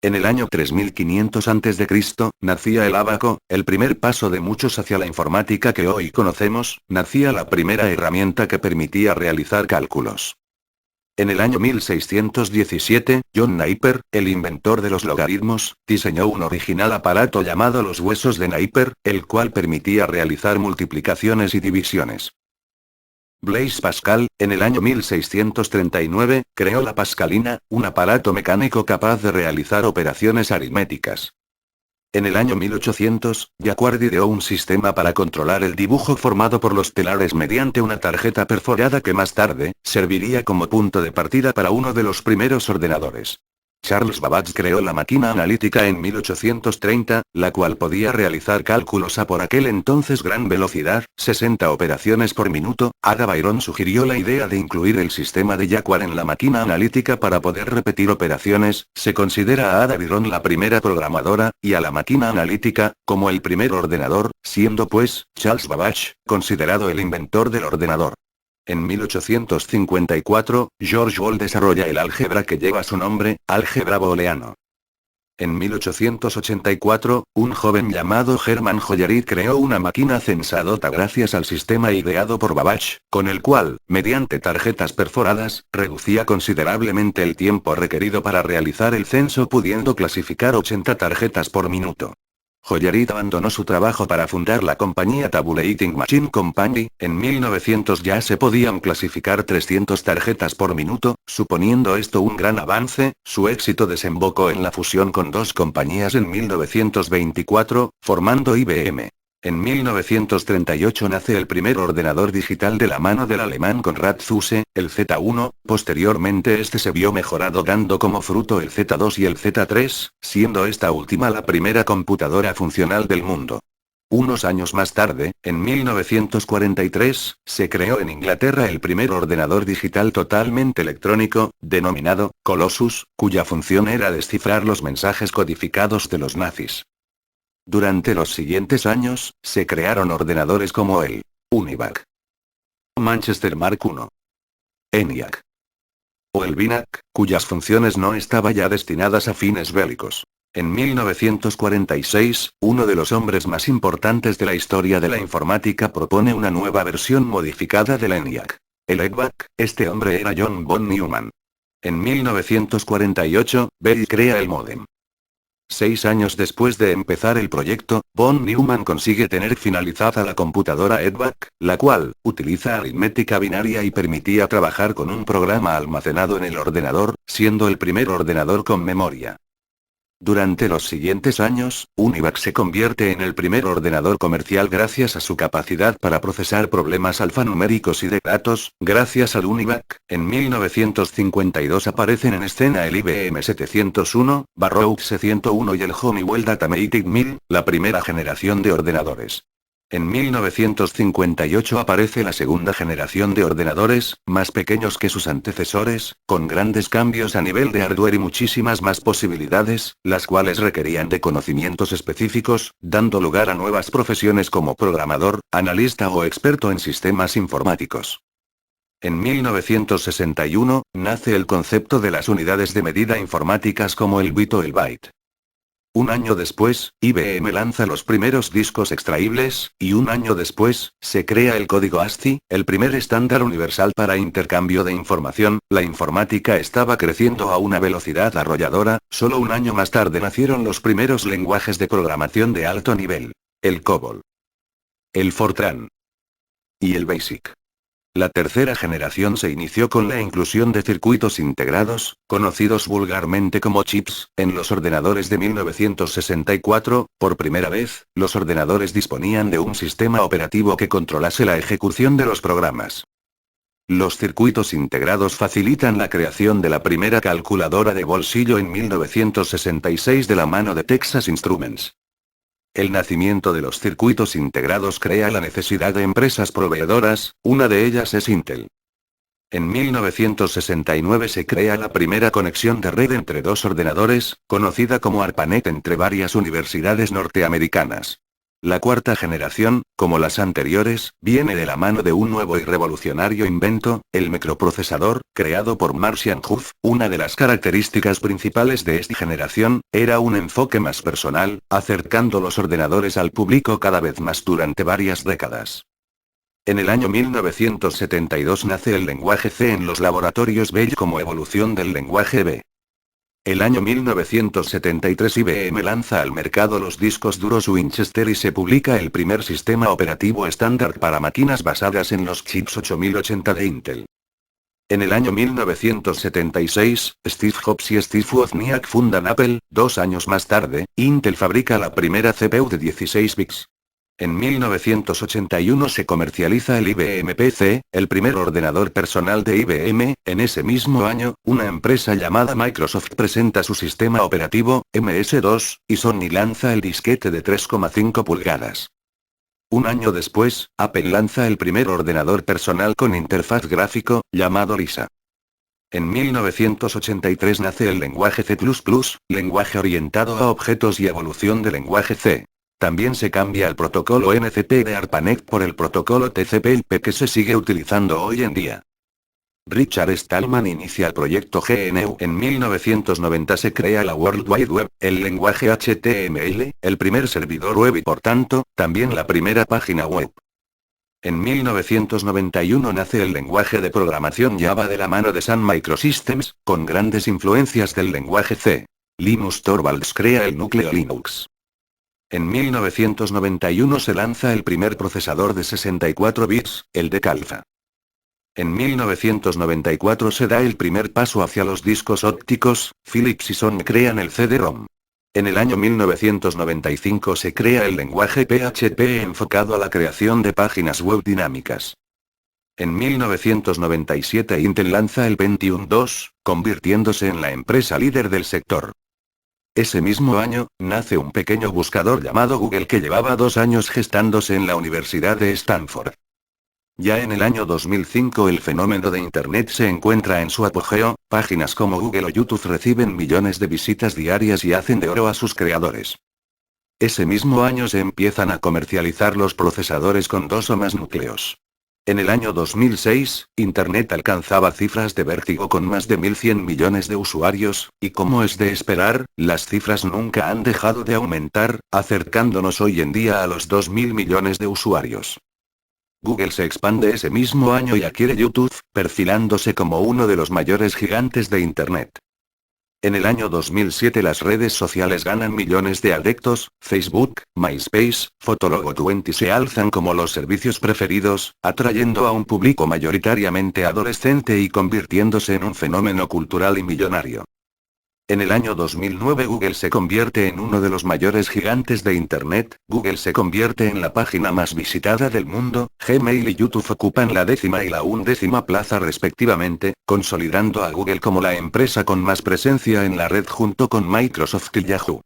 En el año 3500 a.C., nacía el ábaco, el primer paso de muchos hacia la informática que hoy conocemos, nacía la primera herramienta que permitía realizar cálculos. En el año 1617, John Napier, el inventor de los logaritmos, diseñó un original aparato llamado los huesos de Napier, el cual permitía realizar multiplicaciones y divisiones. Blaise Pascal, en el año 1639, creó la pascalina, un aparato mecánico capaz de realizar operaciones aritméticas. En el año 1800, Jacquard ideó un sistema para controlar el dibujo formado por los telares mediante una tarjeta perforada que más tarde, serviría como punto de partida para uno de los primeros ordenadores. Charles Babbage creó la máquina analítica en 1830, la cual podía realizar cálculos a por aquel entonces gran velocidad, 60 operaciones por minuto. Ada Byron sugirió la idea de incluir el sistema de Jacquard en la máquina analítica para poder repetir operaciones. Se considera a Ada Byron la primera programadora, y a la máquina analítica, como el primer ordenador, siendo pues, Charles Babbage, considerado el inventor del ordenador. En 1854, George Boole desarrolla el álgebra que lleva su nombre, álgebra booleano. En 1884, un joven llamado Hermann Hollerith creó una máquina censadota gracias al sistema ideado por Babbage, con el cual, mediante tarjetas perforadas, reducía considerablemente el tiempo requerido para realizar el censo pudiendo clasificar 80 tarjetas por minuto. Hollerith abandonó su trabajo para fundar la compañía Tabulating Machine Company. En 1900 ya se podían clasificar 300 tarjetas por minuto, suponiendo esto un gran avance. Su éxito desembocó en la fusión con dos compañías en 1924, formando IBM. En 1938 nace el primer ordenador digital de la mano del alemán Konrad Zuse, el Z1, posteriormente este se vio mejorado dando como fruto el Z2 y el Z3, siendo esta última la primera computadora funcional del mundo. Unos años más tarde, en 1943, se creó en Inglaterra el primer ordenador digital totalmente electrónico, denominado Colossus, cuya función era descifrar los mensajes codificados de los nazis. Durante los siguientes años, se crearon ordenadores como el UNIVAC, Manchester Mark I, ENIAC o el BINAC, cuyas funciones no estaban ya destinadas a fines bélicos. En 1946, uno de los hombres más importantes de la historia de la informática propone una nueva versión modificada del ENIAC, el EDVAC. Este hombre era John von Neumann. En 1948, Bell crea el módem. 6 años después de empezar el proyecto, von Neumann consigue tener finalizada la computadora EDVAC, la cual, utiliza aritmética binaria y permitía trabajar con un programa almacenado en el ordenador, siendo el primer ordenador con memoria. Durante los siguientes años, UNIVAC se convierte en el primer ordenador comercial gracias a su capacidad para procesar problemas alfanuméricos y de datos. Gracias al UNIVAC, en 1952 aparecen en escena el IBM 701, Baroque C101 y el Honeywell Datamatic 1000, la primera generación de ordenadores. En 1958 aparece la segunda generación de ordenadores, más pequeños que sus antecesores, con grandes cambios a nivel de hardware y muchísimas más posibilidades, las cuales requerían de conocimientos específicos, dando lugar a nuevas profesiones como programador, analista o experto en sistemas informáticos. En 1961, nace el concepto de las unidades de medida informáticas como el bit o el byte. Un año después, IBM lanza los primeros discos extraíbles, y un año después, se crea el código ASCII, el primer estándar universal para intercambio de información. La informática estaba creciendo a una velocidad arrolladora. Solo un año más tarde nacieron los primeros lenguajes de programación de alto nivel: el COBOL, el Fortran y el BASIC. La tercera generación se inició con la inclusión de circuitos integrados, conocidos vulgarmente como chips, en los ordenadores de 1964. Por primera vez, los ordenadores disponían de un sistema operativo que controlase la ejecución de los programas. Los circuitos integrados facilitan la creación de la primera calculadora de bolsillo en 1966 de la mano de Texas Instruments. El nacimiento de los circuitos integrados crea la necesidad de empresas proveedoras, una de ellas es Intel. En 1969 se crea la primera conexión de red entre dos ordenadores, conocida como ARPANET entre varias universidades norteamericanas. La cuarta generación, como las anteriores, viene de la mano de un nuevo y revolucionario invento, el microprocesador, creado por Martian Huff. Una de las características principales de esta generación, era un enfoque más personal, acercando los ordenadores al público cada vez más durante varias décadas. En el año 1972 nace el lenguaje C en los laboratorios Bell como evolución del lenguaje B. El año 1973 IBM lanza al mercado los discos duros Winchester y se publica el primer sistema operativo estándar para máquinas basadas en los chips 8080 de Intel. En el año 1976, Steve Jobs y Steve Wozniak fundan Apple. 2 años más tarde, Intel fabrica la primera CPU de 16 bits. En 1981 se comercializa el IBM PC, el primer ordenador personal de IBM. En ese mismo año, una empresa llamada Microsoft presenta su sistema operativo, MS-2, y Sony lanza el disquete de 3,5 pulgadas. Un año después, Apple lanza el primer ordenador personal con interfaz gráfico, llamado Lisa. En 1983 nace el lenguaje C++, lenguaje orientado a objetos y evolución del lenguaje C. También se cambia el protocolo NCP de ARPANET por el protocolo TCP/IP que se sigue utilizando hoy en día. Richard Stallman inicia el proyecto GNU. En 1990 se crea la World Wide Web, el lenguaje HTML, el primer servidor web y por tanto, también la primera página web. En 1991 nace el lenguaje de programación Java de la mano de Sun Microsystems, con grandes influencias del lenguaje C. Linus Torvalds crea el núcleo Linux. En 1991 se lanza el primer procesador de 64 bits, el DEC Alpha. En 1994 se da el primer paso hacia los discos ópticos. Philips y Sony crean el CD-ROM. En el año 1995 se crea el lenguaje PHP enfocado a la creación de páginas web dinámicas. En 1997 Intel lanza el Pentium II, convirtiéndose en la empresa líder del sector. Ese mismo año, nace un pequeño buscador llamado Google que llevaba 2 años gestándose en la Universidad de Stanford. Ya en el año 2005 el fenómeno de Internet se encuentra en su apogeo. Páginas como Google o YouTube reciben millones de visitas diarias y hacen de oro a sus creadores. Ese mismo año se empiezan a comercializar los procesadores con 2 o más núcleos. En el año 2006, Internet alcanzaba cifras de vértigo con más de 1.100 millones de usuarios, y como es de esperar, las cifras nunca han dejado de aumentar, acercándonos hoy en día a los 2.000 millones de usuarios. Google se expande ese mismo año y adquiere YouTube, perfilándose como uno de los mayores gigantes de Internet. En el año 2007 las redes sociales ganan millones de adeptos. Facebook, MySpace, Fotolog 20 se alzan como los servicios preferidos, atrayendo a un público mayoritariamente adolescente y convirtiéndose en un fenómeno cultural y millonario. En el año 2009 Google se convierte en uno de los mayores gigantes de Internet. Google se convierte en la página más visitada del mundo. Gmail y YouTube ocupan la 10ª y la 11ª plaza respectivamente, consolidando a Google como la empresa con más presencia en la red junto con Microsoft y Yahoo.